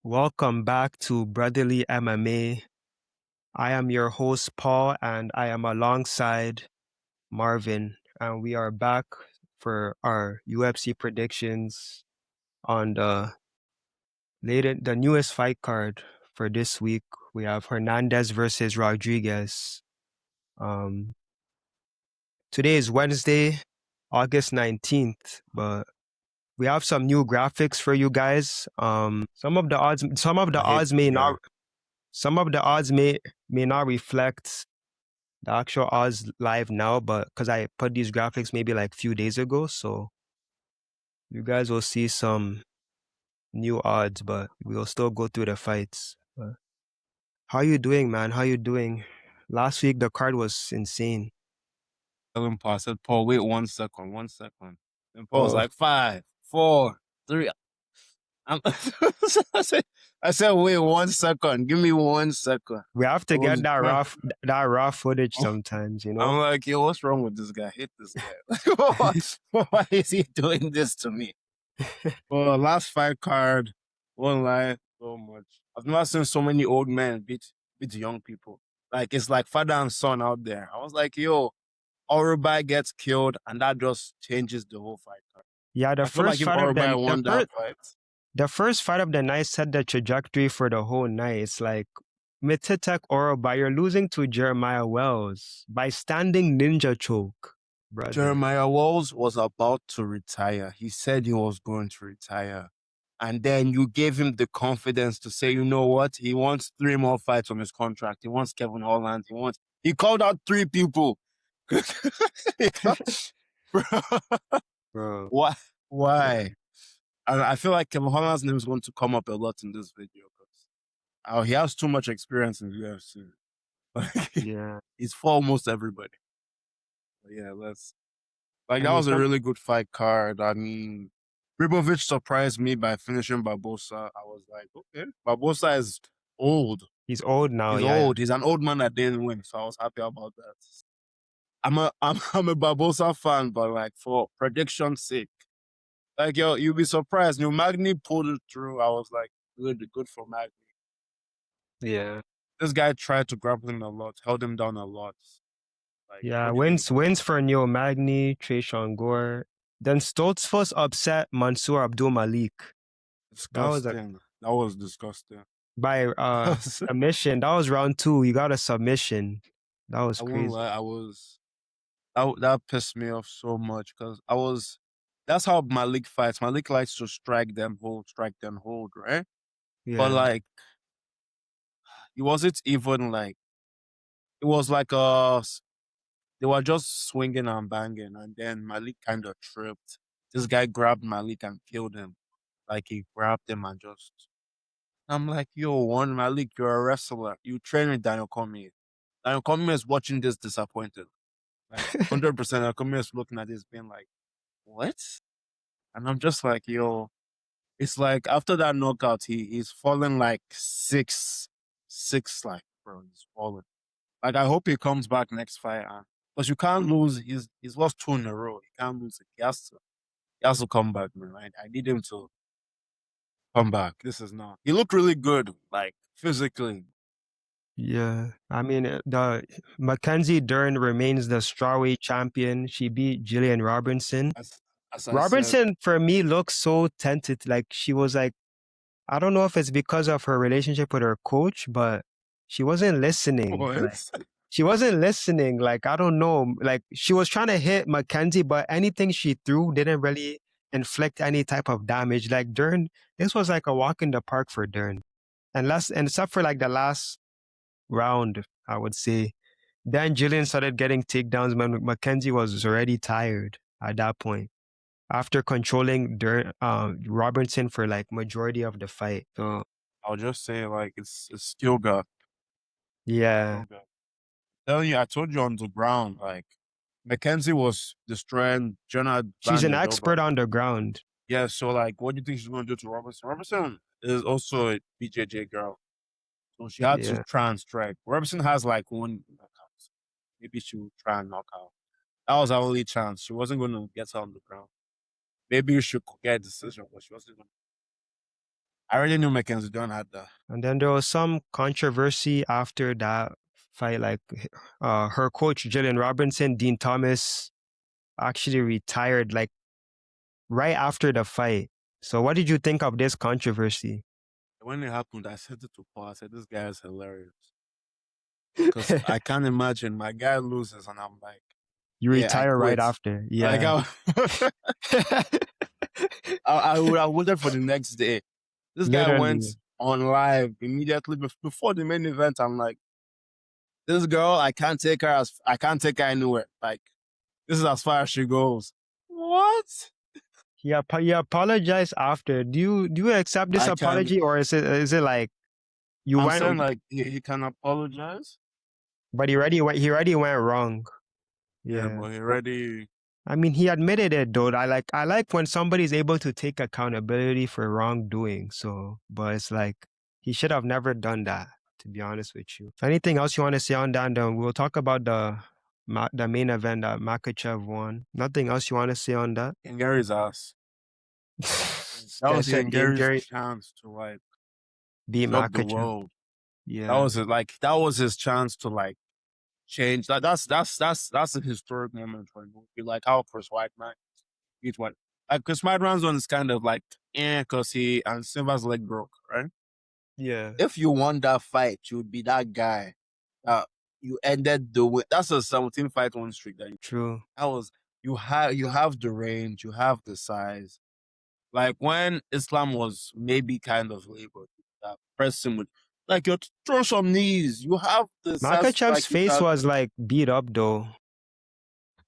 Welcome back to Brotherly MMA. I am your host, Paul, and I am alongside Marvin. And we are back for our UFC predictions on the newest fight card for this week. We have Hernandez versus Rodrigues. Um, Today is Wednesday, August 19th, but we have some new graphics for you guys. Some of the odds I hate may this guy. not Some of the odds may not reflect the actual odds live now, but because I put these graphics maybe like a few days ago, so you guys will see some new odds, but we'll still go through the fights. But how you doing, man? How you doing? Last week the card was insane. Tell him, Paul. I said, Paul, wait 1 second, 1 second. And Paul's Oh, like, 5, 4, 3. I'm I said, wait 1 second. Give me 1 second. we have I to get was trying. that raw footage sometimes, you I'm know? like, yo, what's wrong with this guy? I hate this guy. Why is he doing this to me? Well, last fight card, won't lie, so much. I've never seen so many old men beat young people. Like, it's like father and son out there. I was like, yo, Orubai gets killed, and that just changes the whole fight card. Yeah, I feel like if Orubai won that fight, the first fight of the night set the trajectory for the whole night. It's like Mititek Oroba, you're losing to Jeremiah Wells by standing ninja choke, brother. Jeremiah Wells was about to retire. He said he was going to retire. And then you gave him the confidence to say, you know what? He wants 3 more fights on his contract. He wants Kevin Holland. He called out 3 people. Bro. Why? I feel like Kevin Holland's name is going to come up a lot in this video because he has too much experience in UFC. Yeah. He's for almost everybody. But yeah, that mean, was a really good fight card. I mean, Ribovic surprised me by finishing Barbosa. I was like, okay, Barbosa is old. He's old now. He's old. He's an old man that didn't win, so I was happy about that. I'm a Barbosa fan, but like for prediction's sake, like yo, you'll be surprised. New Magni pulled it through. I was like, good for Magni. Yeah. This guy tried to grapple him a lot, held him down a lot. Like, Yeah. Wins for Neo Magni, Trayshawn Gore. Then Stoltzfus upset Mansour Abdul Malik. Disgusting. That was disgusting. By submission. That was round 2. You got a submission. That was crazy. I won't lie, that pissed me off so much because that's how Malik fights. Malik likes to strike them, hold, right? Yeah. But like, it wasn't even like, it was like they were just swinging and banging, and then Malik kind of tripped. This guy grabbed Malik and killed him. Like, he grabbed him and just, I'm like, yo, one Malik, you're a wrestler. You train with Daniel Cormier. Daniel Cormier is watching this disappointed. Like, 100% Daniel Cormier is looking at this being like, what? And I'm just like, yo, it's like after that knockout, he's fallen like six, like, bro, he's fallen. Like, I hope he comes back next fight. Because you can't lose. He's lost 2 in a row. He can't lose it. He has to come back, man. I need him to come back. This is not. He looked really good, like, physically. Yeah, I mean, the Mackenzie Dern remains the strawweight champion. She beat Jillian Robinson. As I Robinson, said, for me, looks so tented. Like, she was like, I don't know if it's because of her relationship with her coach, but she wasn't listening. Like, she wasn't listening. Like, I don't know. Like, she was trying to hit Mackenzie, but anything she threw didn't really inflict any type of damage. Like, Dern, this was like a walk in the park for Dern. And except for like the last round, I would say. Then Jillian started getting takedowns when Mackenzie was already tired at that point. After controlling Robertson for like majority of the fight. So I'll just say, like, it's still got. yeah. Telling you, I told you on the ground, like, Mackenzie was destroying Jonah. She's an expert on the ground. Yeah, so like, what do you think she's going to do to Robertson? Robertson is also a BJJ girl. So she had to try and strike. Robertson has like 1 knockout. Maybe she will try and knock out. That was her only chance. She wasn't going to get her on the ground. Maybe she could get a decision, but she wasn't going to. I already knew Mackenzie Dern had that. And then there was some controversy after that fight, like her coach Jillian Robinson, Dean Thomas, actually retired like right after the fight. So what did you think of this controversy? When it happened, I said it to Paul. I said, this guy is hilarious. Because I can't imagine my guy loses and I'm like, you yeah, I retire right quit. after. Like, Yeah. I waited for the next day. This guy went Literally. on live immediately before the main event. I'm like, this girl, I can't take her anywhere. Like, this is as far as she goes. What? He apologized after. Do you accept this I can. apology, or is it like you I'm went, saying like he can apologize. but he already went wrong. Yeah, Yeah. but he already. I mean, he admitted it though. I like when somebody's able to take accountability for wrongdoing. So, but it's like he should have never done that. To be honest with you. Anything else you want to say on that? Then we'll talk about the main event that Makhachev won. Nothing else you want to say on that? In Gary's ass. That was said Gary's Gary chance to like beat shock the Makhachev. world. Yeah. That was his chance to like change. That's a historic moment for him. Like how Chris Weidman beat what like Chris Weidman's one is kind of like because he and Silva's leg broke, right? Yeah. If you won that fight, you would be that guy. You ended the win. That's a 17 fight win streak. True. That was you have the range, you have the size. Like when Islam was maybe kind of labeled, that person would like you throw some knees. You have the size, Makhachev's like you face can was like beat up though.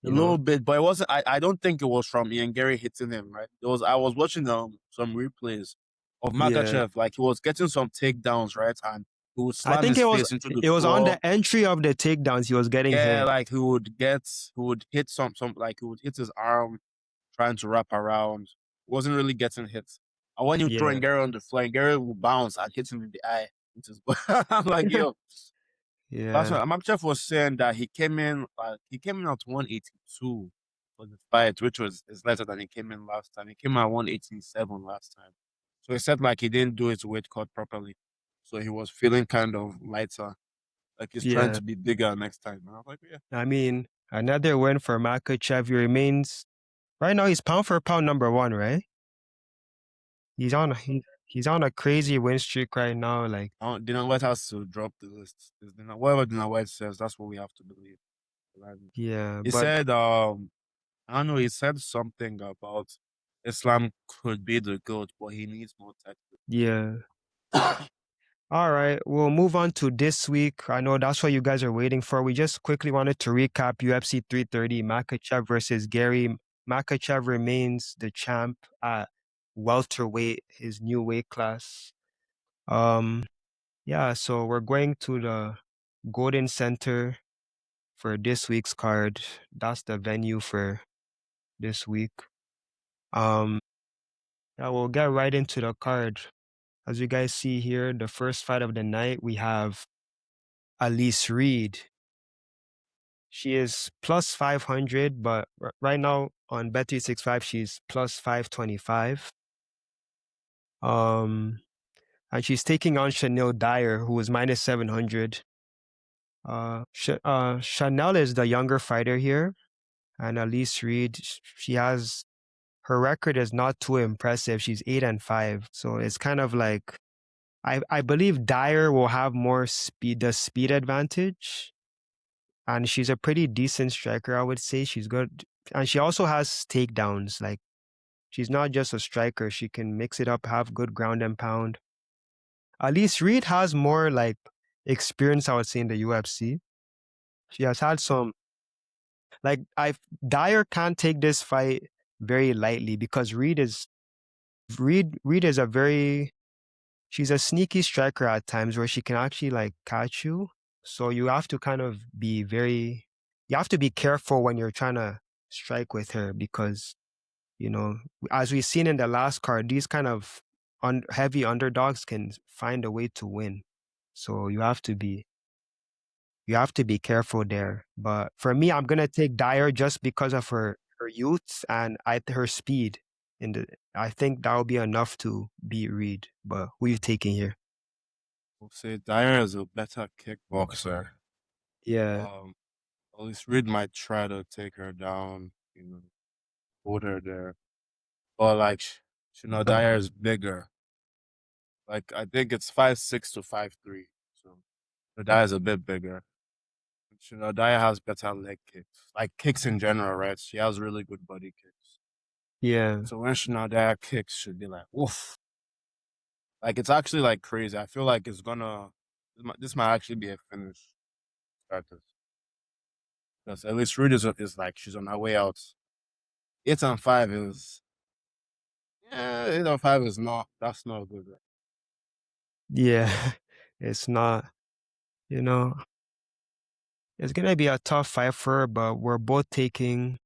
a little bit, but it wasn't. I don't think it was from Ian Gary hitting him. Right? It was. I was watching some replays of Makhachev. Like he was getting some takedowns, right, and he would I slam think his face into the it was on floor. the entry of the takedowns he was getting Yeah, hit. like he would hit some like he would hit his arm trying to wrap around. Wasn't really getting hit. And when you throw Gary on the floor, Gary will bounce and hit him in the eye. I'm like, yo. That's Yeah. what Makhachev was saying, that he came in at 182 for the fight, which is lesser than he came in last time. He came at 187 last time. So he said like he didn't do his weight cut properly. So he was feeling kind of lighter. Like he's trying Yeah. to be bigger next time. And I was like, yeah. I mean, another win for Makhachev. He remains right now. He's pound for pound number one, right? He's on a crazy win streak right now. Like Dana White has to drop the list. Whatever Dana White says, that's what we have to believe. yeah, He but said, I don't know, he said something about Islam could be the GOAT, but he needs more technique. yeah. All right, we'll move on to this week. I know that's what you guys are waiting for. We just quickly wanted to recap UFC 330, Makhachev versus Gary. Makhachev remains the champ at welterweight, his new weight class. Yeah, so we're going to the Golden Center for this week's card. That's the venue for this week. Yeah, we'll get right into the card. As you guys see here, the first fight of the night, we have Elise Reed. She is plus 500, but right now on Bet365, she's plus 525. And she's taking on Dyer, who is minus 700. Shanelle is the younger fighter here, and Elise Reed, her record is not too impressive. She's 8-5, so it's kind of like I believe Dyer will have more speed, the speed advantage, and she's a pretty decent striker. I would say she's good, and she also has takedowns. Like she's not just a striker; she can mix it up, have good ground and pound. Elise Reed has more like experience, I would say, in the UFC. She has had some like Dyer can't take this fight very lightly because Reed is a very she's a sneaky striker at times where she can actually like catch you. So you have to kind of you have to be careful when you're trying to strike with her because, as we've seen in the last card, these kind of heavy underdogs can find a way to win. So you have to be careful there. But for me, I'm going to take Dyer just because of her youth and her speed I think that will be enough to beat Reed. But who you taking here? We'll say Dyer is a better kickboxer. Yeah, At least Reed might try to take her down, hold her there. But like, Dyer is bigger. Like I think it's 5'6" to 5'3". So Dyer is a bit bigger. Dyer has better leg kicks, like kicks in general, right? She has really good body kicks. yeah, So when Dyer kicks, should be like, woof. Like it's actually like crazy. I feel like this might actually be a finish starters. Because at least Rude is like she's on her way out. 8-5 is 8-5 is not that's not good. Right? yeah. It's not, you know, it's gonna be a tough fight for her, but we're both taking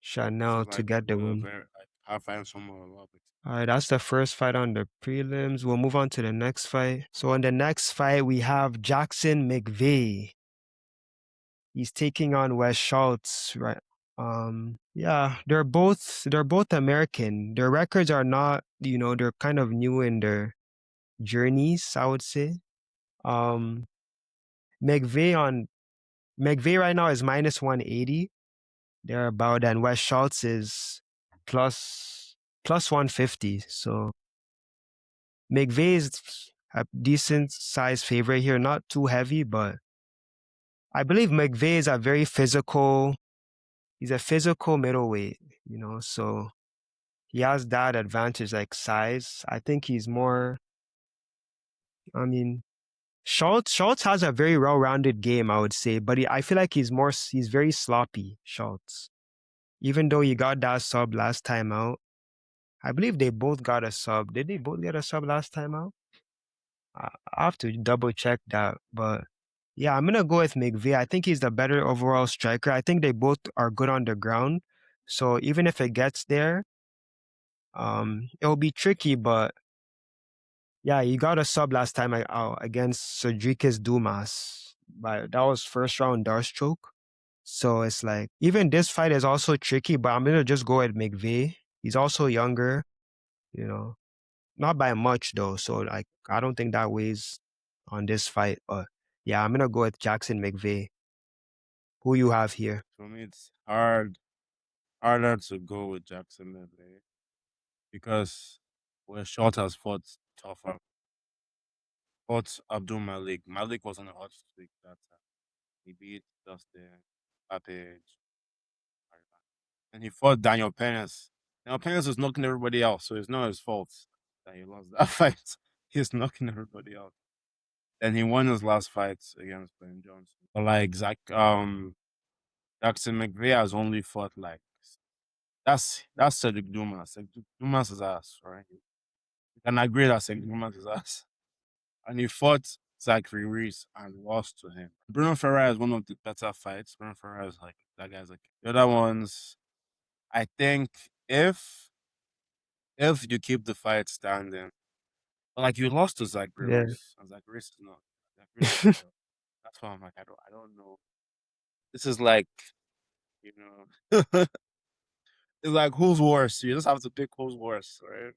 This Shanelle is to like get the the win. very like I find someone a lot. All right, that's the first fight on the prelims. We'll move on to the next fight. So in the next fight, we have Jackson McVey. He's taking on Wes Schultz, right? Yeah, they're both American. Their records are not, they're kind of new in their journeys, I would say. Um, McVey right now is minus 180 thereabout, and Wes Schultz is plus 150. So McVey is a decent size favorite here, not too heavy, but I believe McVey is a very physical. He's a physical middleweight, so he has that advantage, like size. I think he's more. I mean, Schultz has a very well-rounded game, I would say, but I feel like he's very sloppy, Schultz. Even though he got that sub last time out, I believe they both got a sub. Did they both get a sub last time out? I have to double check that, but yeah, I'm gonna go with McVey. I think he's the better overall striker. I think they both are good on the ground. So even if it gets there, it'll be tricky, but yeah, he got a sub last time out against Cedricus Dumas. But that was first round Darstroke. So it's like even this fight is also tricky, but I'm gonna just go with McVey. He's also younger, you know. Not by much though. So like I don't think that weighs on this fight. But yeah, I'm gonna go with Jackson McVey. Who you have here? For me, it's harder to go with Jackson Medley because where Short has fought tougher. Fought Abdul Malik. Malik was on a hot streak that time. He beat Dustin, Papage, and he fought Daniel Pennis. Daniel Pennis was knocking everybody out, so it's not his fault that he lost that fight. He's knocking everybody out. And he won his last fight against Ben Johnson. But like Jackson McVey has only fought like that's Cedric Dumas. Cedric Dumas is ass, right? You can agree that Cedric Dumas is ass. And he fought Zachary Reese and lost to him. Bruno Ferreira is one of the better fights. Bruno Ferreira is like that guy's like the other ones. I think if you keep the fight standing, but like you lost to Zachary Yeah. Reese, and Zachary Reese is not. Zachary Reese is not good. That's why I'm like I don't know. This is like you know, it's like who's worse. You just have to pick who's worse, right?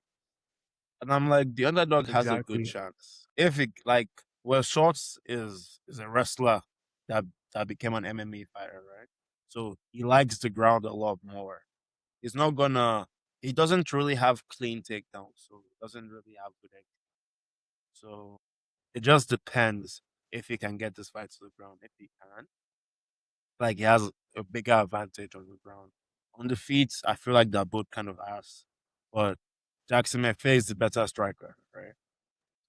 And I'm like, the underdog has a good Exactly. chance. If it like well Schultz is a wrestler that became an MMA fighter, right? So he likes the ground a lot more. He's not gonna he doesn't really have clean takedowns, so he doesn't really have good edge. So it just depends if he can get this fight to the ground. If he can, like he has a bigger advantage on the ground. On the feet, I feel like they're both kind of ass. But Jackson McVey is the better striker, right?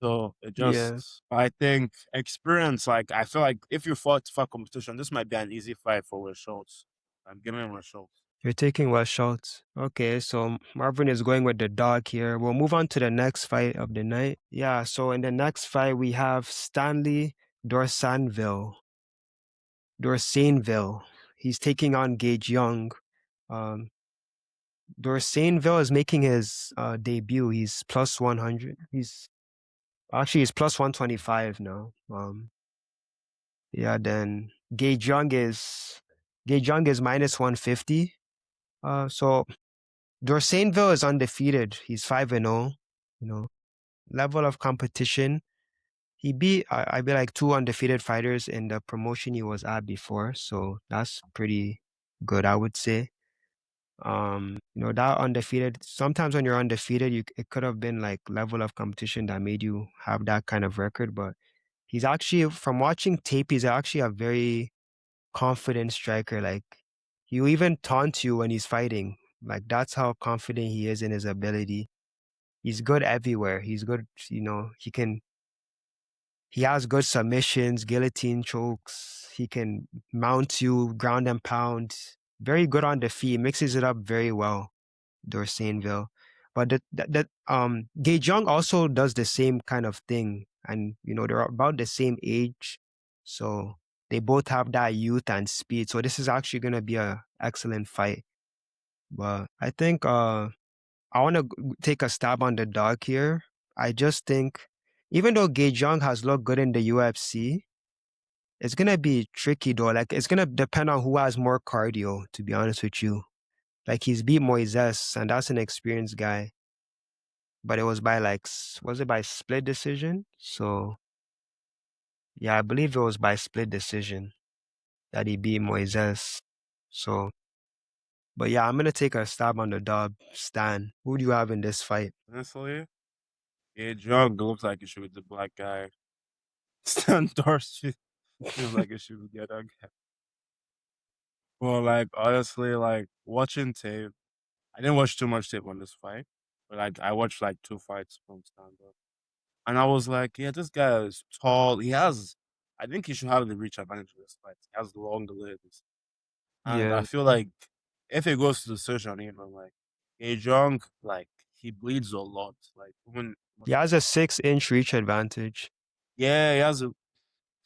So it Yeah. just, I think experience. Like I feel like if you fought for competition, this might be an easy fight for Will Schultz. I'm giving him a Schultz. You're taking West Schultz. Okay, so Marvin is going with the dog here. We'll move on to the next fight of the night. Yeah, so in the next fight, we have Stanley Dorsainvil. Dorsainvil. He's taking on Gage Young. Um, Dorsainvil is making his debut. He's plus 100. He's plus 125 now. Yeah, then Gage Young is minus 150. So Dorsainvil is undefeated. He's 5-0. You know, level of competition. He beat I beat like 2 undefeated fighters in the promotion he was at before, so that's pretty good, I would say. That undefeated. Sometimes when you're undefeated, it could have been like level of competition that made you have that kind of record, but he's actually, from watching tape, he's actually a very confident striker. Like, he'll even taunt you when he's fighting. Like, that's how confident he is in his ability. He's good everywhere. He's good, he has good submissions, guillotine chokes. He can mount you, ground and pound. Very good on the feet. Mixes it up very well, Dorsainvil. But Gage also does the same kind of thing, and they're about the same age, so they both have that youth and speed. So this is actually gonna be a excellent fight. But I think I want to take a stab on the dog here. I just think, even though Gage has looked good in the UFC, it's gonna be tricky though. Like, it's gonna depend on who has more cardio, to be honest with you. Like, he's beat Moises, and that's an experienced guy. But it was by was it by split decision? So yeah, I believe it was by split decision that he beat Moises. So, but yeah, I'm gonna take a stab on the dub. Stan, who do you have in this fight? Honestly, Gage Young looks like he should be the black guy. Stan Dorsey seems like it should be the other guy. Well, like, honestly, like, watching tape, I didn't watch too much tape on this fight, but like I watched like 2 fights from stand up. And I was like, yeah, this guy is tall. I think he should have the reach advantage in this fight. He has long legs. And I Yeah, feel like if it goes to the search on him, I'm like, Young, like, he bleeds a lot. Like, when, he has a 6-inch reach advantage. yeah, he has a,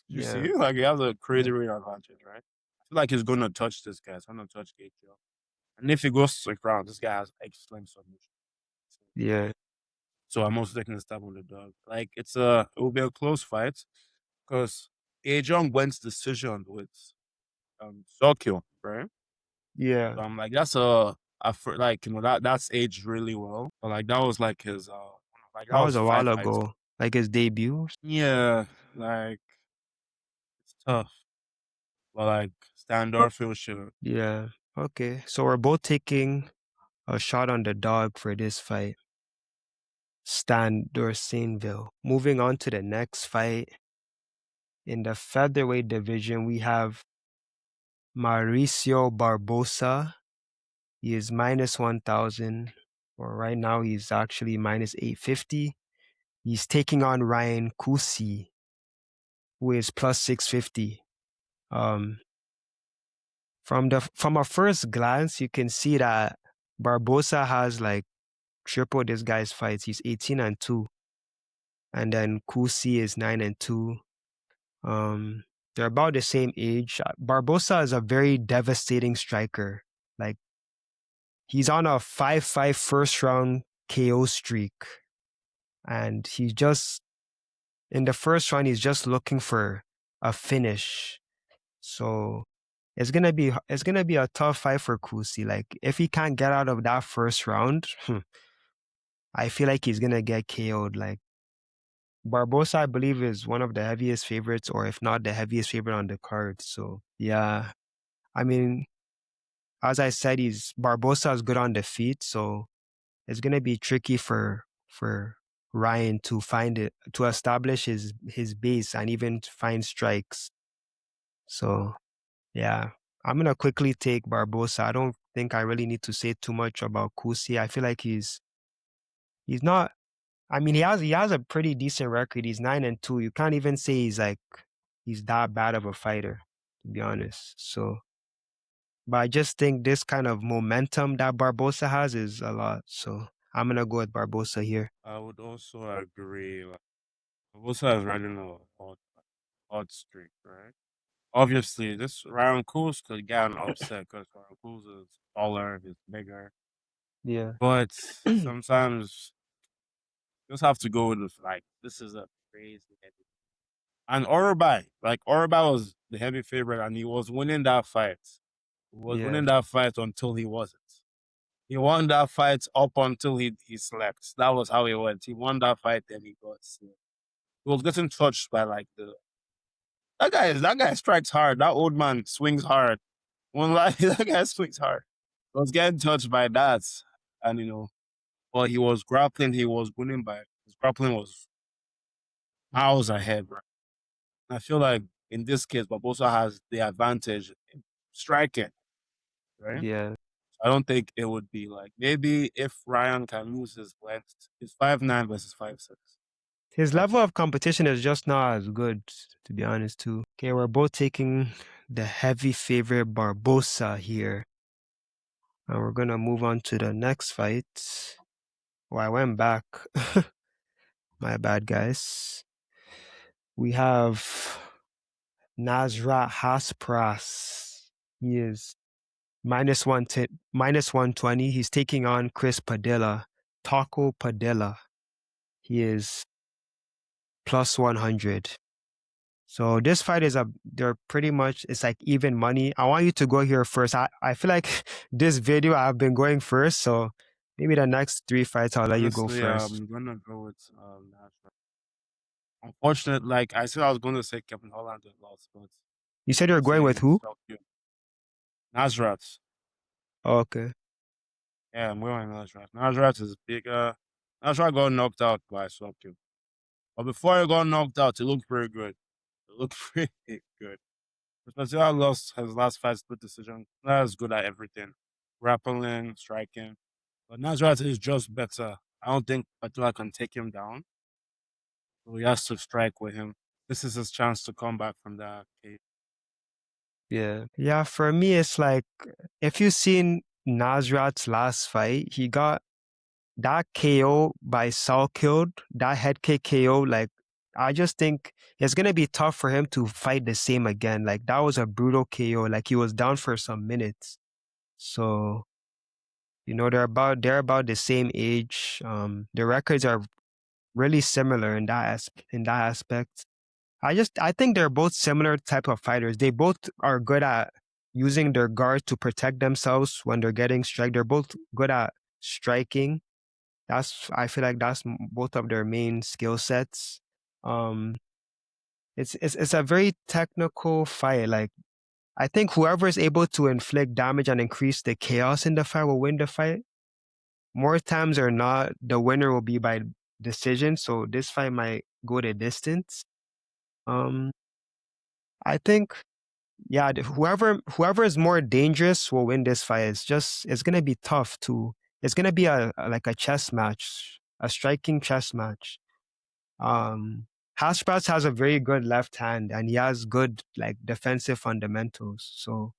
you Yeah, see, like, he has a crazy yeah, reach advantage, right? I feel like he's going to touch this guy. He's going to touch Young. And if it goes to the ground, this guy has excellent submission. yeah, So I'm also taking a stab on the dog. Like, it will be a close fight because Young went decision with Sokyo, right? yeah. So I'm like, like, that's aged really well. But like that was like his like that That was was a five while fights. ago, like his debut. Yeah, like it's tough. But like Standorfield should. Yeah. Okay, so we're both taking a shot on the dog for this fight. Stan Dorsainville. Moving on to the next fight. In the featherweight division, we have Mauricio Barbosa. He is minus 1,000, or right now he's actually minus 850. He's taking on Ryan Kuse, who is plus 650. Um, from a first glance, you can see that Barbosa has like triple this guy's fights. He's 18-2, and then Kuse is 9-2. They're about the same age. Barbosa is a very devastating striker. Like, he's on a 5-5 first round KO streak, and he's just in the first round. He's just looking for a finish. So it's gonna be a tough fight for Kuse. Like, if he can't get out of that first round, I feel like he's gonna get KO'd. Like, Barbosa, I believe, is one of the heaviest favorites, or if not the heaviest favorite on the card. So yeah, I mean, as I said, Barbosa is good on the feet, so it's gonna be tricky for Ryan to establish his base and even to find strikes. So yeah, I'm gonna quickly take Barbosa. I don't think I really need to say too much about Kuse. I feel like he's not. I mean, he has a pretty decent record. He's 9-2. You can't even say he's that bad of a fighter, to be honest. So, but I just think this kind of momentum that Barbosa has is a lot. So I'm gonna go with Barbosa here. I would also agree. Like, Barbosa is riding a hot streak, right? Obviously, this Ryan Coos could get an upset because Ryan Coos is taller, he's bigger. Yeah. But sometimes you just have to go with like this is a crazy heavy. And Orobai was the heavy favorite and he was winning that fight. He was Yeah. winning that fight until he wasn't. He won that fight up until he slept. That was how it went. He won that fight, then he got slept. He was getting touched by like that guy strikes hard. That old man swings hard. One lie, that guy swings hard. He was getting touched by that. And but he was grappling, he was winning by his grappling was miles ahead, bro. I feel like in this case, Barbosa has the advantage in striking, right? Yeah. I don't think it would be like maybe if Ryan can lose his length, it's 5'9" versus 5'6". His level of competition is just not as good, to be honest, too. Okay, we're both taking the heavy favorite Barbosa here. And we're gonna move on to the next fight. Oh, I went back. My bad, guys. We have Nasrat Haqparast. He is minus 120. He's taking on Chris Padilla. Taco Padilla. He is plus 100. So this fight they're pretty much, it's like even money. I want you to go here first. I feel like this video I've been going first, so maybe the next 3 fights I'll let you go Honestly, first. I'm gonna go with Nasrat. Unfortunately, like I said, I was going to say Kevin Holland got lost, but You said you're going with who? Nasrat. Okay. Yeah, I'm going with Nasrat. Nasrat is bigger. Nasrat got knocked out by Sokyo. But before he got knocked out, it looked pretty good. It looked pretty good. Padilla lost his last fight split decision. Not as good at everything. Grappling, striking. But Nasrat is just better. I don't think Padilla can take him down. So he has to strike with him. This is his chance to come back from that cage. Yeah. Yeah, for me, it's like, if you've seen Nasrat's last fight, he got that KO by Salkilled, that head kick KO. Like, I just think it's going to be tough for him to fight the same again. Like, that was a brutal KO. Like, he was down for some minutes. So, they're about the same age. The records are really similar in that aspect. I think they're both similar type of fighters. They both are good at using their guard to protect themselves when they're getting struck. They're both good at striking. I feel like that's both of their main skill sets. It's a very technical fight. Like, I think whoever is able to inflict damage and increase the chaos in the fight will win the fight. More times or not, the winner will be by decision. So this fight might go the distance. I think, yeah, whoever is more dangerous will win this fight. It's gonna be tough to. It's gonna be like a chess match, a striking chess match. Haqparast has a very good left hand, and he has good like defensive fundamentals. So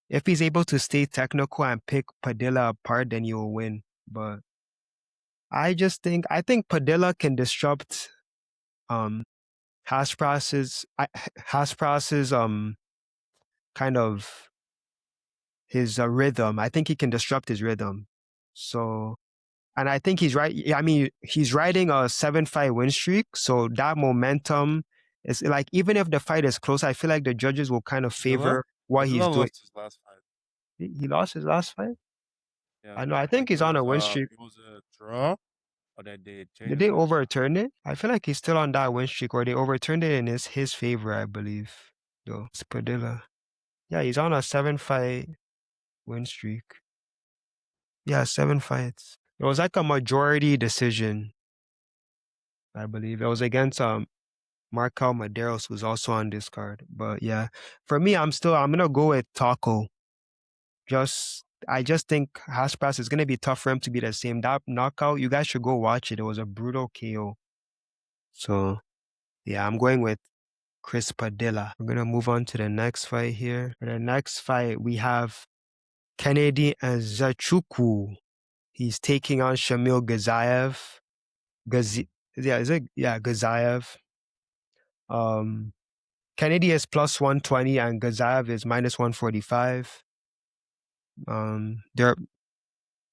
if he's able to stay technical and pick Padilla apart, then he will win. But I think Padilla can disrupt Haqparast's kind of his rhythm. I think he can disrupt his rhythm. So, and I think he's right. I mean, he's riding a 7-fight win streak. So that momentum is like, even if the fight is close, I feel like the judges will kind of favor what he's doing. Lost his last fight. He lost his last fight? Yeah, I know. I think he's on a win streak. It was a draw, or they changed. Did they overturn it? I feel like he's still on that win streak, or they overturned it in his favor, I believe. Though it's Padilla. Yeah, he's on a 7-fight win streak. Yeah, 7 fights. It was like a majority decision, I believe. It was against Markel Mederos, who's also on this card. But yeah, for me, I'm gonna go with Taco. I just think Haqparast is gonna be tough for him to be the same. That knockout, you guys should go watch it. It was a brutal KO. So yeah, I'm going with Chris Padilla. We're gonna move on to the next fight here. For the next fight, we have Kennedy Nzechukwu. He's taking on Shamil Gaziev. Gaziev. Kennedy is plus 120 and Gaziev is minus 145. They're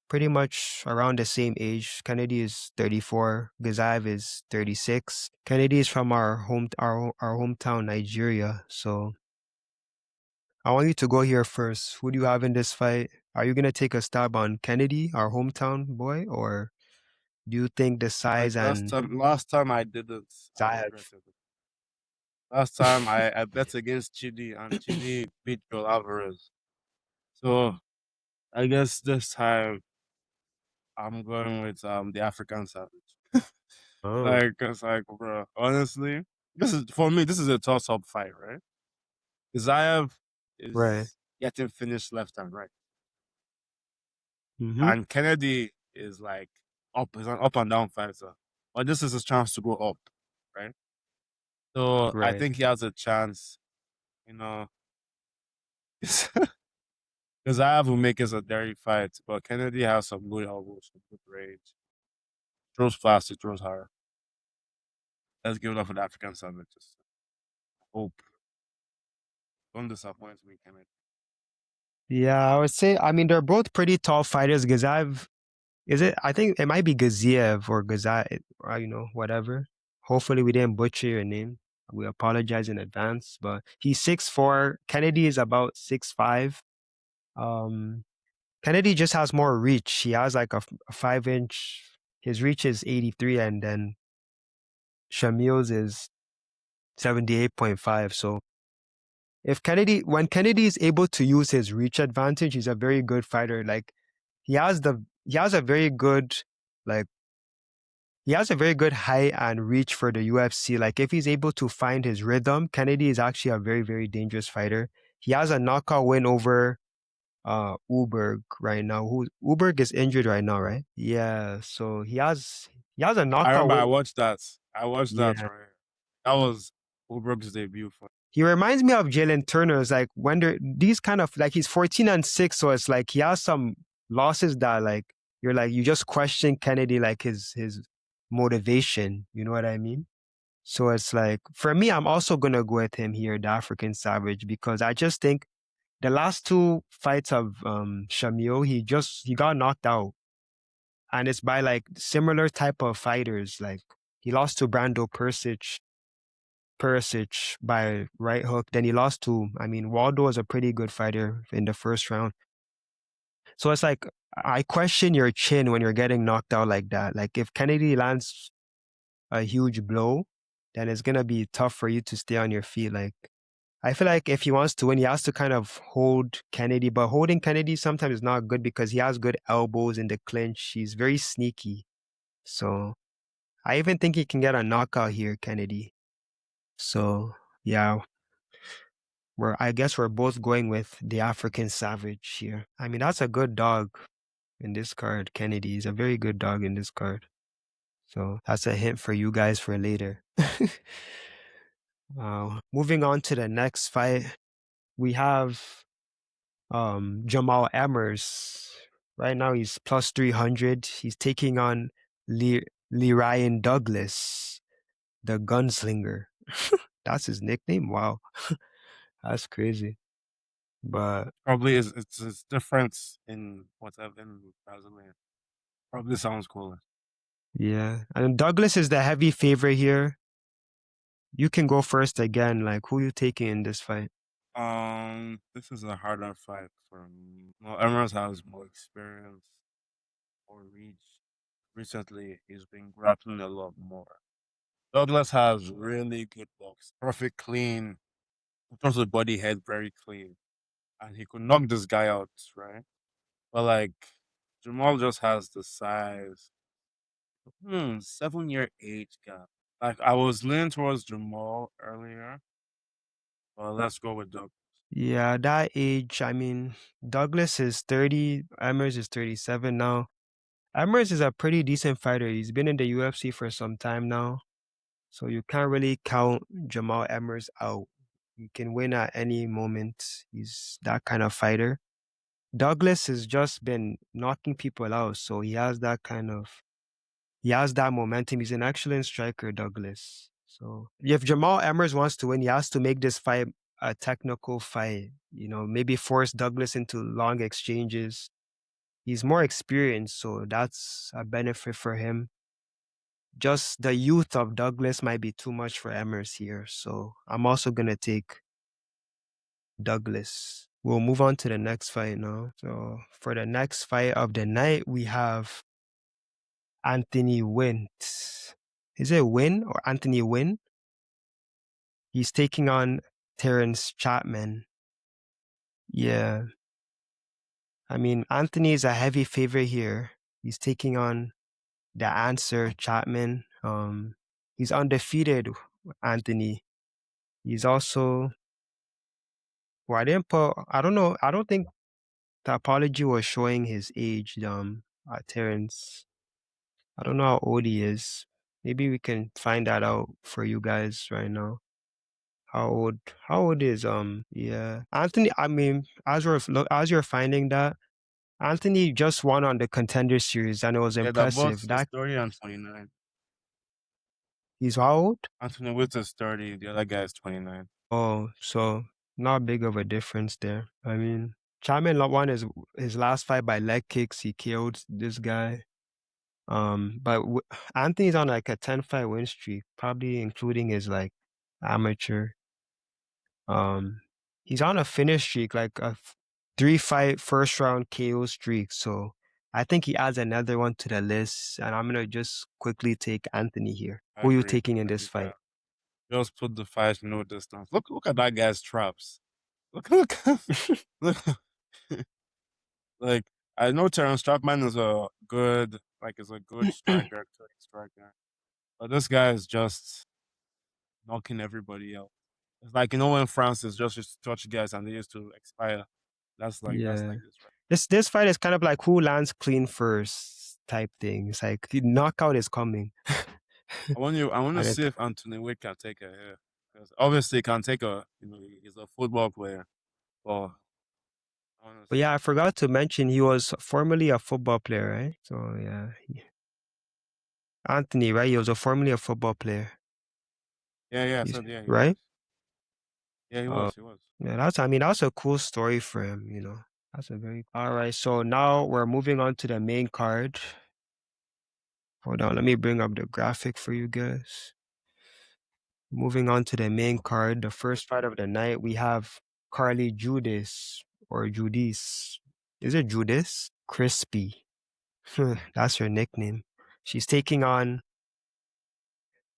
pretty much around the same age. Kennedy is 34. Gaziev is 36. Kennedy is from our hometown, Nigeria. So I want you to go here first. Who do you have in this fight? Are you gonna take a stab on Kennedy, our hometown boy, or do you think the Like size and last time I did it, I Zayev? regretted it. Last time I bet against Chidi and Chidi beat Joel Alvarez. So I guess this time I'm going with the African Savage. Oh, Like it's like, bro, honestly, this is for me. This is a toss-up fight, right? Zayev right. is getting finished left and right, Mm-hmm. and Kennedy is like up. Is an up and down fighter, but this is his chance to go up, right? So I Right. think he has a chance. You know, because Zayev will make it a dairy fight, but Kennedy has some good elbows, some good range. Throws fast, he throws hard. Let's give it up for the African sandwiches. Hope. Don't disappoint me, Kennedy. Yeah, I would say. I mean, they're both pretty tall fighters. Gaziev, is it? I think it might be Gaziev or Gaziev, or whatever. Hopefully, we didn't butcher your name. We apologize in advance. But he's 6'4". Kennedy is about 6'5". Um, Kennedy just has more reach. He has like a 5-inch. His reach is 83, and then Shamil's is 78.5. So when Kennedy is able to use his reach advantage, he's a very good fighter. Like he has a very good like he has a very good height and reach for the UFC. Like if he's able to find his rhythm, Kennedy is actually a very, very dangerous fighter. He has a knockout win over Uberg right now. Who Uberg is injured right now, right? Yeah, so he has a I knockout remember I win. watched that. I watched that Yeah. right. That was Ulbrook's debut for. He reminds me of Jalen Turner. It's like when these kind of like he's 14-6, so it's like he has some losses that like you just question Kennedy like his motivation. You know what I mean? So it's like for me, I'm also gonna go with him here, the African Savage, because I just think the last two fights of Shamil, he got knocked out, and it's by like similar type of fighters. Like he lost to Brando Perisic by right hook. Then he lost to, I mean, Waldo was a pretty good fighter in the first round. So it's like, I question your chin when you're getting knocked out like that. Like if Kennedy lands a huge blow, then it's going to be tough for you to stay on your feet. Like, I feel like if he wants to win, he has to kind of hold Kennedy, but holding Kennedy sometimes is not good because he has good elbows in the clinch. He's very sneaky. So I even think he can get a knockout here, Kennedy. So yeah, I guess we're both going with the African Savage here. I mean, that's a good dog in this card. Kennedy is a very good dog in this card. So that's a hint for you guys for later. Moving on to the next fight, we have Jamall Emmers. Right now he's plus 300. He's taking on Ryan Douglas, the gunslinger. That's his nickname. Wow, that's crazy. But Probably it's difference in whatever in Brazilian. Probably sounds cooler. yeah, and Douglas is the heavy favorite here. You can go first again. Like, who you taking in this fight? This is a harder fight for me. Well, Emmers has more experience, more reach. Recently, he's been grappling a lot more. Douglas has really good box, perfect clean, in terms of body head, very clean, and he could knock this guy out, right? But like Jamall just has the size. 7-year age gap. Like I was leaning towards Jamall earlier, but let's go with Doug. Yeah, that age. I mean, Douglas is 30. Emmers is 37 now. Emmers is a pretty decent fighter. He's been in the UFC for some time now, so you can't really count Jamall Emmers out. He can win at any moment. He's that kind of fighter. Douglas has just been knocking people out, so he has that momentum. He's an excellent striker, Douglas. So if Jamall Emmers wants to win, he has to make this fight a technical fight. Maybe force Douglas into long exchanges. He's more experienced, so that's a benefit for him. Just the youth of Douglas might be too much for Emmers here, so I'm also gonna take Douglas. we'll move on to the next fight now. So for the next fight of the night, we have Anthony Wint. Is it Win or Anthony Win? He's taking on Terrence Chatman. Yeah. I mean, Anthony is a heavy favorite here. He's taking on the answer, Chatman. He's undefeated, Anthony. He's also, well, I don't know, I don't think the apology was showing his age, Terrence. I don't know how old he is. Maybe we can find that out for you guys right now. How old is yeah. Anthony, I mean, as you're finding that, Anthony just won on the Contender Series and it was Yeah, that impressive. boss is That 30 and 29. he's how old? Anthony Wint is 30. The other guy is 29. Oh, so not big of a difference there. I mean, Charmin won his last fight by leg kicks. He killed this guy. But Anthony's on like a 10-fight win streak, probably including his like amateur. He's on a finish streak, like a 3-fight first round KO streak. So I think he adds another one to the list. And I'm gonna just quickly take Anthony here. I Who are you agree. taking in I this agree. fight? Just put the fight no distance. Look at that guy's traps. Look, look. Like I know Terrence Chapman is a good, is a good striker, but this guy is just knocking everybody out. It's like when France is just used to touch guys and they used to expire. That's Yeah. like this, right? This fight is kind of like who lands clean first type thing. It's like the knockout is coming. I want to And see if Anthony Wick can take a hair. Because obviously he can take he's a football player. But I want to but see. yeah, I forgot to mention he was formerly a football player, right? So yeah, Anthony, right? He was formerly a football player. Yeah, so yeah, he Right? was. Yeah, he Uh, was. He was. yeah, that's a cool story for him, you know. That's a very all right. So now we're moving on to the main card. Hold on, let me bring up the graphic for you guys. Moving on to the main card, the first fight of the night, we have Carli Judice or Judice. Is it Judice? Crispy. That's her nickname. She's taking on,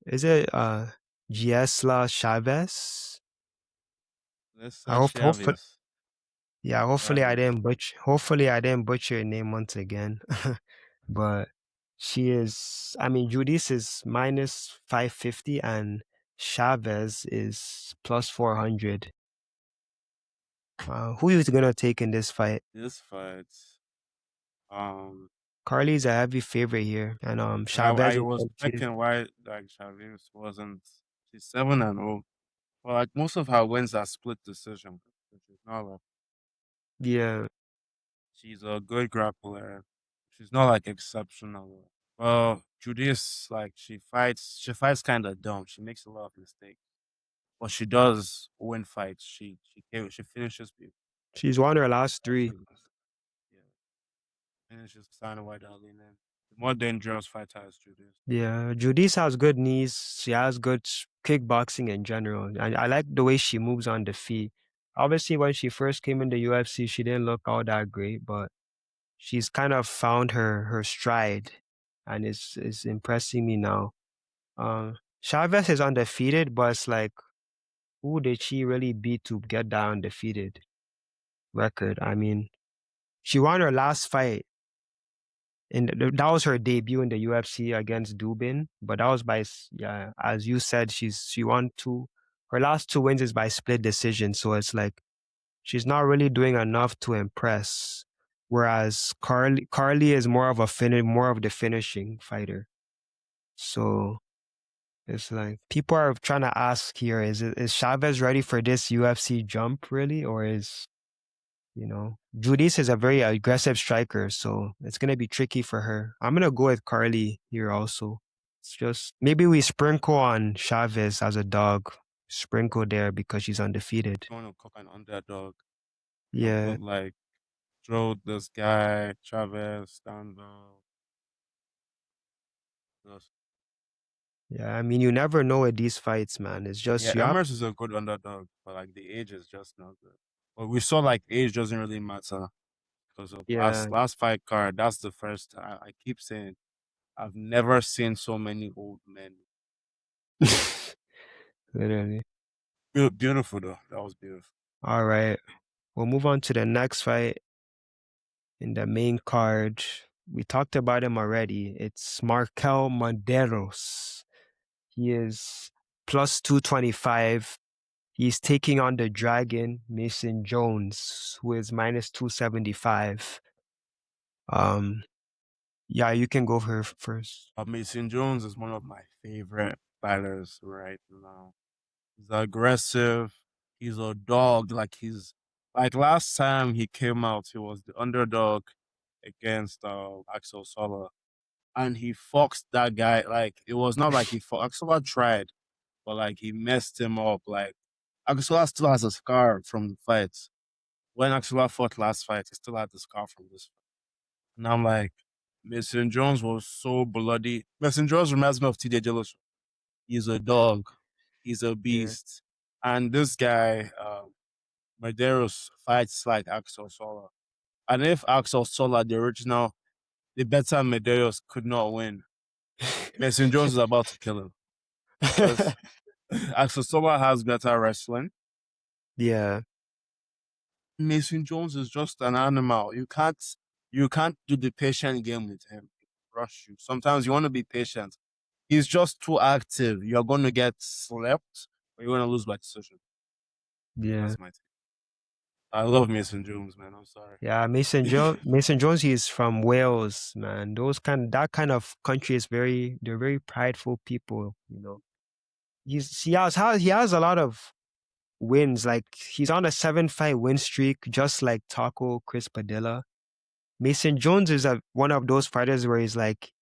is it Jeisla Chaves? Let's I say hope hopefully Chaves. yeah, Chaves. hopefully I didn't butcher your name once again. But she is, I mean, Judice is minus 550 and Chavez is plus 400. Who is gonna take in this fight? This fight. Um, Carly's a heavy favorite here, and I Chavez is was undefeated. checking why Chaves wasn't. She's 7-0. Well, most of her wins are split decision. She's not Yeah, she's a good grappler. She's not exceptional. Well, Judice she fights kind of dumb. She makes a lot of mistakes, but she does win fights. She finishes people. she's won her last That's three. her yeah. Finishes Sana White Ali, man. The more dangerous fighter is Judice. Yeah, Judice has good knees. She has good kickboxing in general. And I like the way she moves on the feet. Obviously, when she first came in the UFC, she didn't look all that great, but she's kind of found her stride, and it's impressing me now. Chavez is undefeated, but it's like, who did she really beat to get that undefeated record? I mean, she won her last fight. That was her debut in the UFC against Dubin, but that was yeah, as you said, she won her last two wins is by split decision, so it's like she's not really doing enough to impress. Whereas Carli is more of the finishing fighter. So it's like people are trying to ask here, is Chavez ready for this UFC jump really, or is Judice is a very aggressive striker, so it's gonna be tricky for her. I'm gonna go with Carli here also. It's just maybe we sprinkle on Chavez as a dog, sprinkle there because she's undefeated. I want to cook an underdog and Yeah, put throw this guy Chavez down the. yeah. I mean, you never know with these fights, man. It's Yeah, just you have Emmers is a good underdog, but the age is just not good. But we saw like age doesn't really matter because of Yeah. last fight card. That's the first. I keep saying I've never seen so many old men. Literally. Beautiful though. That was beautiful. All right. We'll move on to the next fight in the main card. We talked about him already. It's Mederos. He is plus 225. He's taking on the Dragon, Mason Jones, who is minus 275. Yeah, you can go for first. Mason Jones is one of my favorite fighters right now. He's aggressive. He's a dog. Like he's like last time he came out, he was the underdog against Axel Sola, and he foxed that guy. Like it was not like he Axel tried, but like he messed him up. Like Axel still has a scar from the fight. When Axel fought last fight, he still had the scar from this fight. And I'm like, Mason Jones was so bloody. Mason Jones reminds me of TJ Dillashaw. He's a dog. He's a Yeah. beast. And this guy, Mederos, fights like Axel Sola. And if Axel Sola, the original, the better Mederos could not win, Mason Jones is about to kill him. Because Axel Sola has better wrestling. Yeah. Mason Jones is just an animal. You can't do the patient game with him. Rush you. Sometimes you want to be patient. He's just too active. You're going to get slept, or you're going to lose by decision. Yeah. That's my take. I love Mason Jones, man. I'm sorry. Yeah, Mason Jones, he's from Wales, man. That kind of country is they're very prideful people, you know. He has a lot of wins. Like he's on a 7-fight win streak, just like Taco Chris Padilla. Mason Jones is one of those fighters where he's like,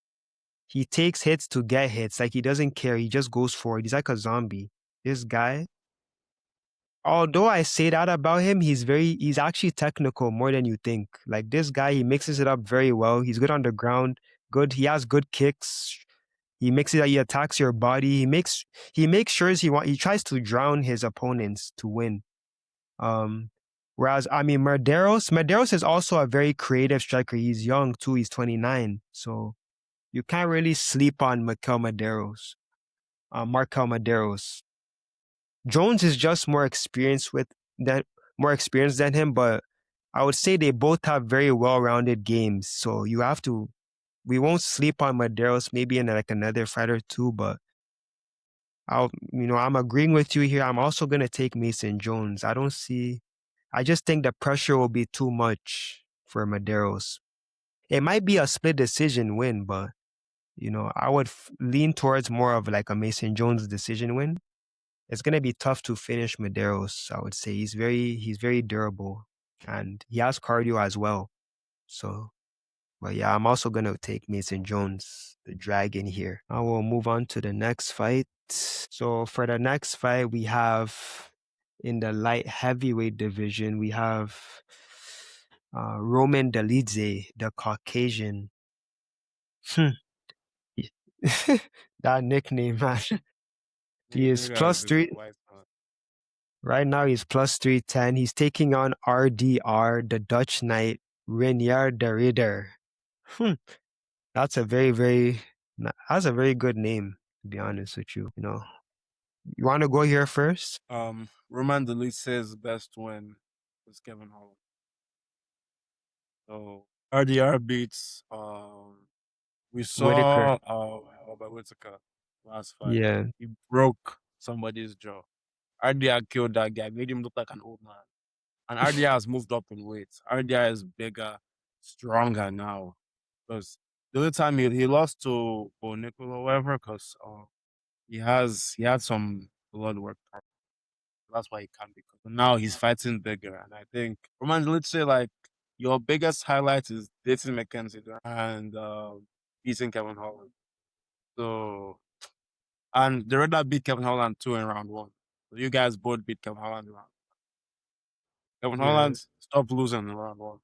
he takes hits to get hits. Like he doesn't care. He just goes for it. He's like a zombie. This guy, although I say that about him, he's actually technical more than you think. Like this guy, he mixes it up very well. He's good on the ground. Good. He has good kicks. He makes it that he attacks your body. He makes sure he tries to drown his opponents to win. Whereas I mean Mederos is also a very creative striker. He's young too. He's 29. So you can't really sleep on Markel Mederos. Jones is just more experienced than him, but I would say they both have very well-rounded games. So we won't sleep on Mederos maybe in like another fight or two, but I'm agreeing with you here. I'm also gonna take Mason Jones. I just think the pressure will be too much for Mederos. It might be a split decision win, but I would lean towards more of like a Mason Jones decision win. It's gonna be tough to finish Mederos, I would say. He's very durable and he has cardio as well. So, but yeah, I'm also gonna take Mason Jones, the Dragon here. I will move on to the next fight. So for the next fight, we have in the light heavyweight division, we have Roman Dolidze, the Caucasian. That nickname, man. He is plus three. Right now, he's plus 310. He's taking on RDR, the Dutch Knight, Reinier de Ridder. That's a that's a very good name, to be honest with you. You want to go here first? Roman Dolidze's best win was Kevin Holland. So RDR beats we Whitaker. saw Robert Whitaker last fight. Yeah. He broke somebody's jaw. RDR killed that guy, made him look like an old man. And RDR has moved up in weight. RDR is bigger, stronger now. Because the other time he lost to Nickel or whatever, because he had some blood work. That's why he can't be. But now he's fighting bigger, and I think Roman Dolidze, like your biggest highlight is dating McKenzie and beating Kevin Holland. So, and the Red beat Kevin Holland 2 in round 1. So you guys both beat Kevin Holland in round. Kevin Holland stopped losing in round 1.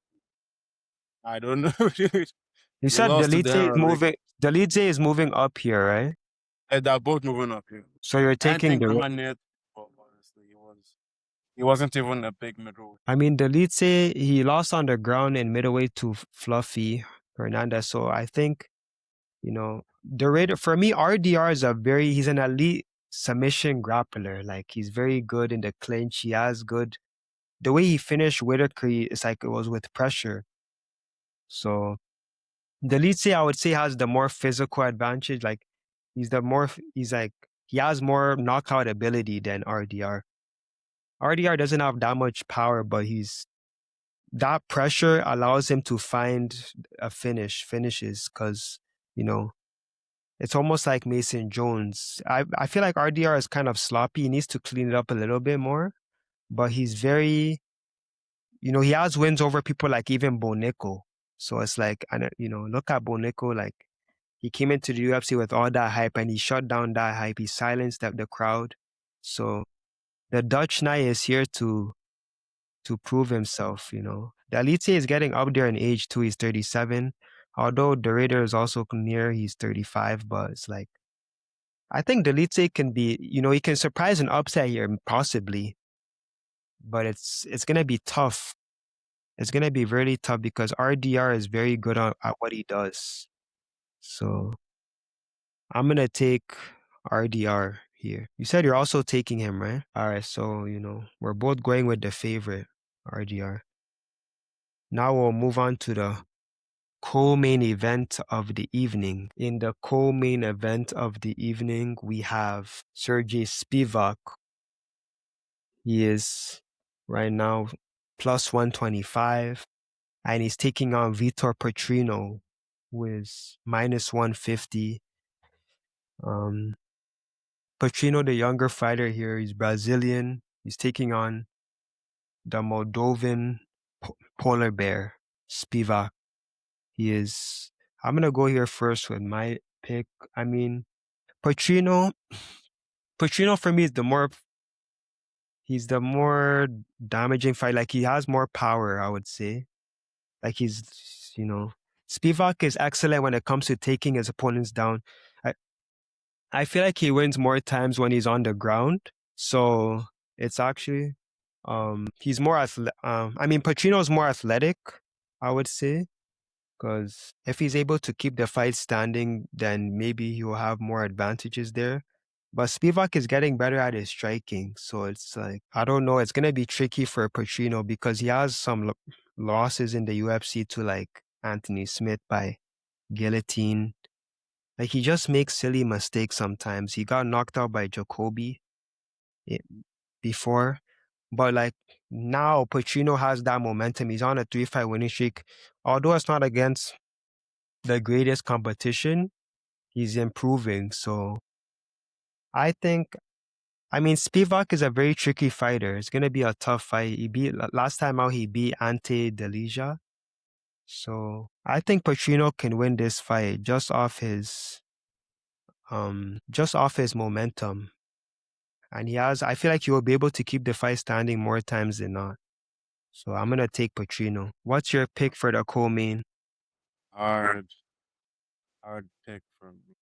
I don't know. You said lost to Dolidze is moving up here, right? They're both moving up here. So you're taking the Roman honestly, he was He wasn't even a big middleweight. I mean, Dolidze, he lost on the ground in middleweight to Fluffy Hernandez. So I think, the rate for me, RDR is he's an elite submission grappler. Like, he's very good in the clinch. He has the way he finished Whitaker, it's like it was with pressure. So Dolidze, I would say, has the more physical advantage. Like, he has more knockout ability than RDR. RDR doesn't have that much power, but that pressure allows him to find finishes, because, it's almost like Mason Jones. I feel like RDR is kind of sloppy. He needs to clean it up a little bit more, but he's very, he has wins over people like even Bonico. So it's like, look at Bonico, like, he came into the UFC with all that hype and he shut down that hype. He silenced the crowd. So the Dutch Knight is here to prove himself, The Elite is getting up there in age too. He's 37. Although the Raider is also near, he's 35, but it's like, I think the Elite can be, he can surprise an upset here, possibly. But it's going to be tough. It's going to be really tough because RDR is very good at what he does. So I'm going to take RDR here. You said you're also taking him, right? All right. So, we're both going with the favorite, RDR. Now we'll move on to the co-main event of the evening. In the co-main event of the evening, we have Serghei Spivac. He is right now plus 125, and he's taking on Vitor Petrino, who is minus 150. Petrino, the younger fighter here, he's Brazilian. He's taking on the Moldovan polar bear, Spivac. I'm going to go here first with my pick. I mean, Petrino for me is he's the more damaging fight. Like, he has more power, I would say. Like, Spivac is excellent when it comes to taking his opponents down. I feel like he wins more times when he's on the ground. So it's actually, he's more Petrino's more athletic, I would say. Because if he's able to keep the fight standing, then maybe he will have more advantages there. But Spivac is getting better at his striking. So it's like, I don't know. It's going to be tricky for Petrino because he has some losses in the UFC to like Anthony Smith by guillotine. Like, he just makes silly mistakes sometimes. He got knocked out by Jacoby before. But like, now Petrino has that momentum. He's on a 3-fight winning streak. Although it's not against the greatest competition, he's improving. So I think, Spivac is a very tricky fighter. It's going to be a tough fight. Last time out, he beat Ante Delija. So I think Petrino can win this fight just off his momentum. And I feel like he will be able to keep the fight standing more times than not. So I'm going to take Petrino. What's your pick for the co-main? Hard pick for me.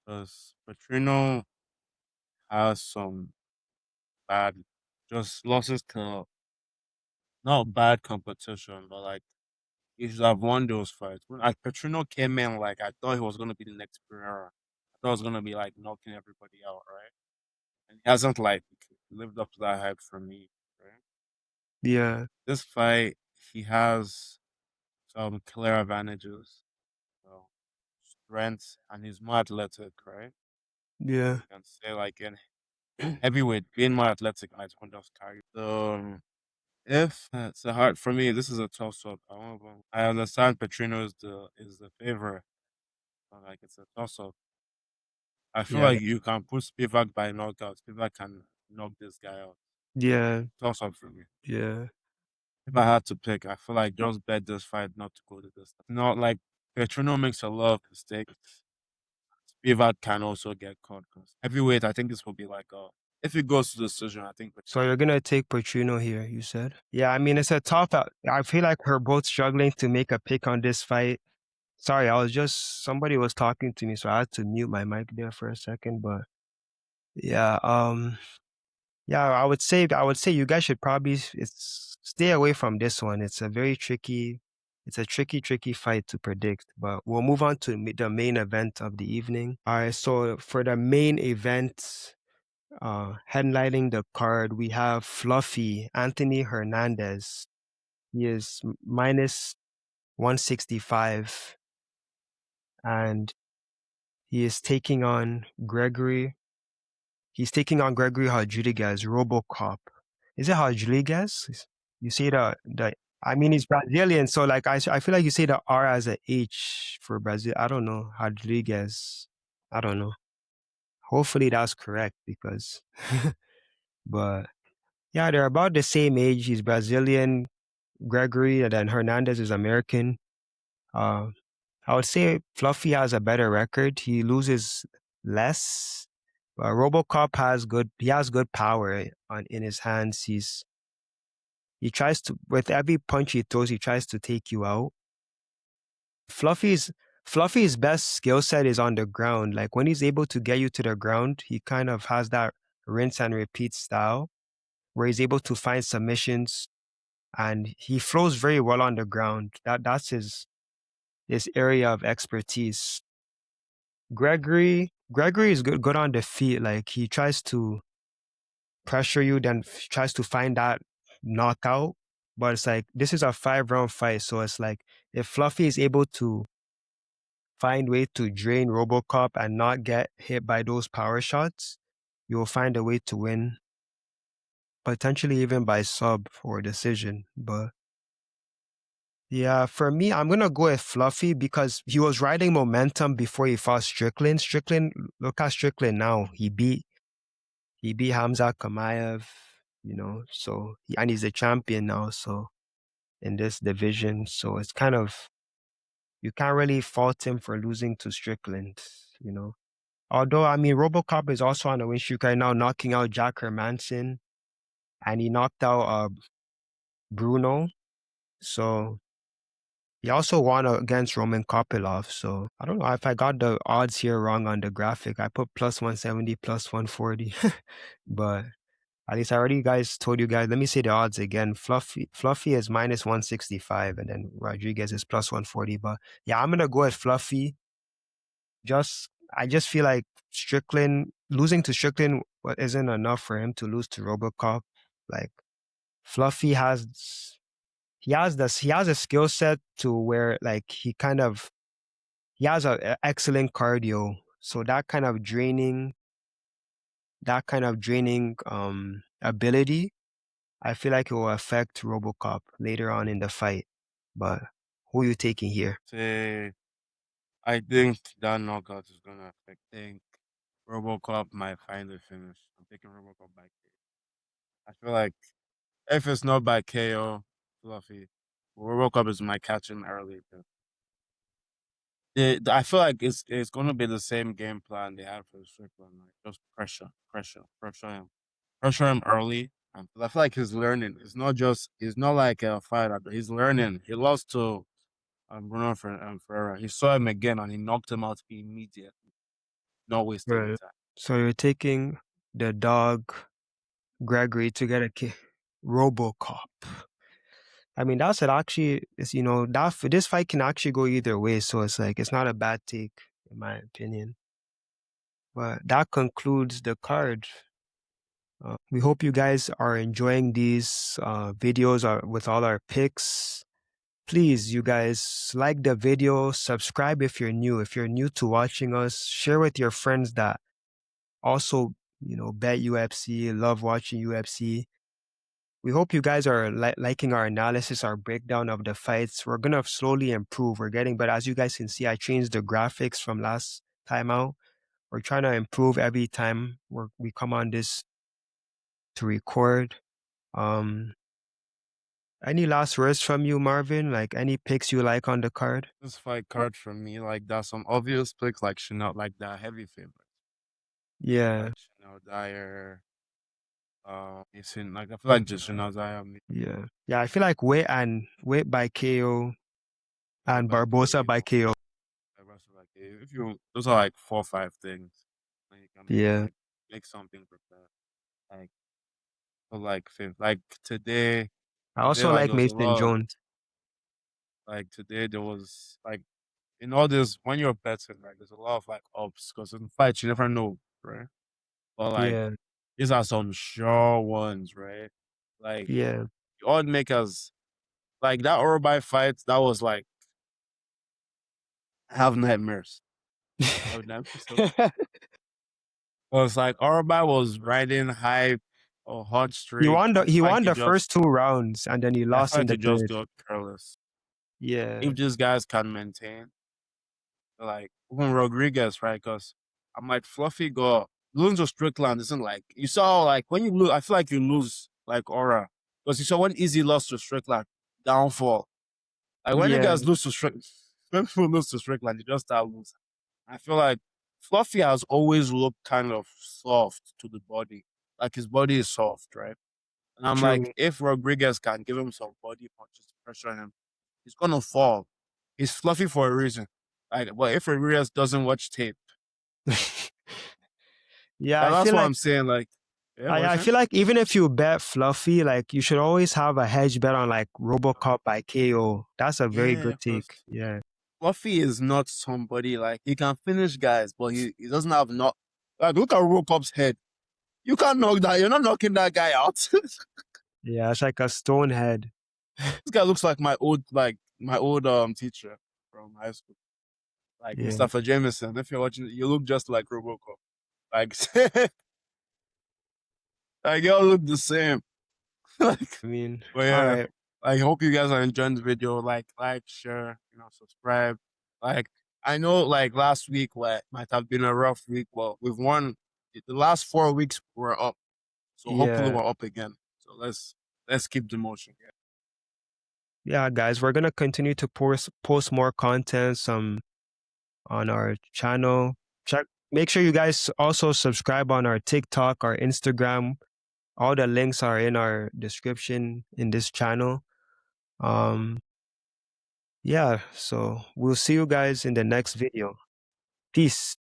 Because Petrino has some just losses to not bad competition, but like he should have won those fights. When Petrino came in, like I thought he was gonna be the next Pereira. I thought he was gonna be like knocking everybody out, right? And he hasn't like lived up to that hype for me, right? Yeah. This fight, he has some clear advantages. So strength and he's more athletic, right? Yeah. You can say like in heavyweight, being more athletic might just carry. So if it's a hard for me, this is a toss up. I understand Petrino is the favorite, but like it's a toss up. I feel Yeah. like you can put Spivac by knockout. Spivac can knock this guy out. Yeah. Toss up for me. Yeah. If I had to pick, I feel like just bet this fight not to go to this. Not like Petrino makes a lot of mistakes. Spivac can also get caught. Cause heavyweight, I think this will be like if it goes to decision, I think. So you're going to take Petrino here, you said? Yeah, it's a tough out. I feel like we're both struggling to make a pick on this fight. Sorry, somebody was talking to me, so I had to mute my mic there for a second, but yeah, Yeah, I would say you guys should probably stay away from this one. It's a tricky fight to predict. But we'll move on to the main event of the evening. All right, so for the main event, headlining the card, we have Fluffy Anthony Hernandez. He is minus 165, and he is taking on Gregory. He's taking on Gregory Rodrigues, RoboCop. Is it Rodrigues? You say the. I mean, he's Brazilian, so like I feel like you say the R as a H for Brazil. I don't know Rodrigues. I don't know. Hopefully that's correct because, but yeah, they're about the same age. He's Brazilian, Gregory, and then Hernandez is American. Uh, I would say Fluffy has a better record. He loses less. RoboCop has good power in his hands. He tries to, with every punch he throws, he tries to take you out. Fluffy's best skill set is on the ground. Like when he's able to get you to the ground, he kind of has that rinse and repeat style where he's able to find submissions, and he flows very well on the ground. That's his area of expertise. Gregory is good on the feet. Like he tries to pressure you, then tries to find that knockout. But it's like this is a 5-round fight, so it's like if Fluffy is able to find way to drain RoboCop and not get hit by those power shots, you'll find a way to win, potentially even by sub or decision. But yeah, for me, I'm gonna go with Fluffy because he was riding momentum before he fought Strickland. Look at Strickland now. He beat Hamza Chimaev, and he's a champion now. So in this division, so it's kind of you can't really fault him for losing to Strickland. Although I mean, RoboCop is also on a win streak right now, knocking out Jack Hermanson, and he knocked out Bruno. So he also won against Roman Kopylov. So I don't know if I got the odds here wrong on the graphic. I put plus 170, plus 140, but at least I already told you guys. Let me say the odds again. Fluffy is minus 165, and then Rodrigues is plus 140. But yeah, I'm gonna go with Fluffy. I just feel like losing to Strickland isn't enough for him to lose to RoboCop. Like Fluffy he has a skill set to where like he has a excellent cardio. So that kind of draining ability, I feel like it will affect RoboCop later on in the fight. But who are you taking here? I think that knockout is gonna affect. I think RoboCop might find the finish. I'm taking RoboCop by KO. I feel like if it's not by KO, Fluffy, RoboCop is my catch him early. I feel like it's gonna be the same game plan they had for Strickland. Like just pressure him early. And I feel like he's learning. He's not like a fighter. He's learning. He lost to Bruno Ferreira. He saw him again and he knocked him out immediately. Not waste any Right. time. So you're taking the dog Gregory to get RoboCop. I mean, that's it. Actually, this fight can actually go either way. So it's like it's not a bad take in my opinion. But that concludes the card. We hope you guys are enjoying these videos with all our picks. Please, you guys, like the video, subscribe if you're new. If you're new to watching us, share with your friends that also, bet UFC, love watching UFC. We hope you guys are liking our analysis, our breakdown of the fights. We're going to slowly improve. We're getting better. As you guys can see, I changed the graphics from last time out. We're trying to improve every time we come on this to record. Any last words from you, Marvin? Like any picks you like on the card? This fight card for me, like there's some obvious picks like Shanelle, like the heavy favorites. Yeah. Like Shanelle Dyer. It's in like I feel like just Shanelle Dyer. Yeah. Yeah, I feel like Wint by KO and Barbosa by KO. Like if you those are like 4 or 5 things. Then you can Yeah. make something prepare. Like But like today, I also like like there was a Mason lot. Jones. Like today, there was like in all this when you're betting, like there's a lot of like ups because in fights you never know, right? But like Yeah, these are some sure ones, right? Like yeah. the odd makers, like that Orobai fight, that was like I have nightmares. I have nightmares. So it was like Orobai was riding hype or hot He streak. won the I he feel like won the first 2 rounds and then he lost in the he just third. got careless. Yeah, If these guys can maintain, like even Rodriguez, right? Because I'm like Fluffy got losing to Strickland isn't like you saw like when you lose. I feel like you lose like aura because you saw one easy loss to Strickland downfall. Like when you yeah, guys lose to Strickland, when people lose to Strickland, you just start losing. I feel like Fluffy has always looked kind of soft to the body, like his body is soft, right? And I'm like, true. if Rodriguez can give him some body punches, pressure on him, he's gonna fall. He's fluffy for a reason. Like, but if Rodriguez doesn't watch tape, Yeah, I that's feel what like I'm saying. Like, yeah, what I, you I saying? feel like even if you bet Fluffy, like you should always have a hedge bet on like RoboCop by KO. That's a very Yeah, good because take. Yeah. Fluffy is not somebody like he can finish guys, but he doesn't have not like look at Robocop's head. You can't knock that. You're not knocking that guy out. This Yeah, it's like a stone head. guy looks like my old teacher from high school, like Yeah. Mustafa Jameson. If you're watching, you look just like Robocop. Like, like y'all look the same. Like, I mean, but all yeah, right. I hope you guys are enjoying the video. Like, share, subscribe. Like, I know, like last week, what might have been a rough week. Well, we've won the last 4 weeks. We're up, so hopefully Yeah. we're up again. So let's keep the motion. Yeah, guys, we're gonna continue to post more content on our channel. Make sure you guys also subscribe on our TikTok, our Instagram. All the links are in our description in this channel. Yeah, so we'll see you guys in the next video. Peace.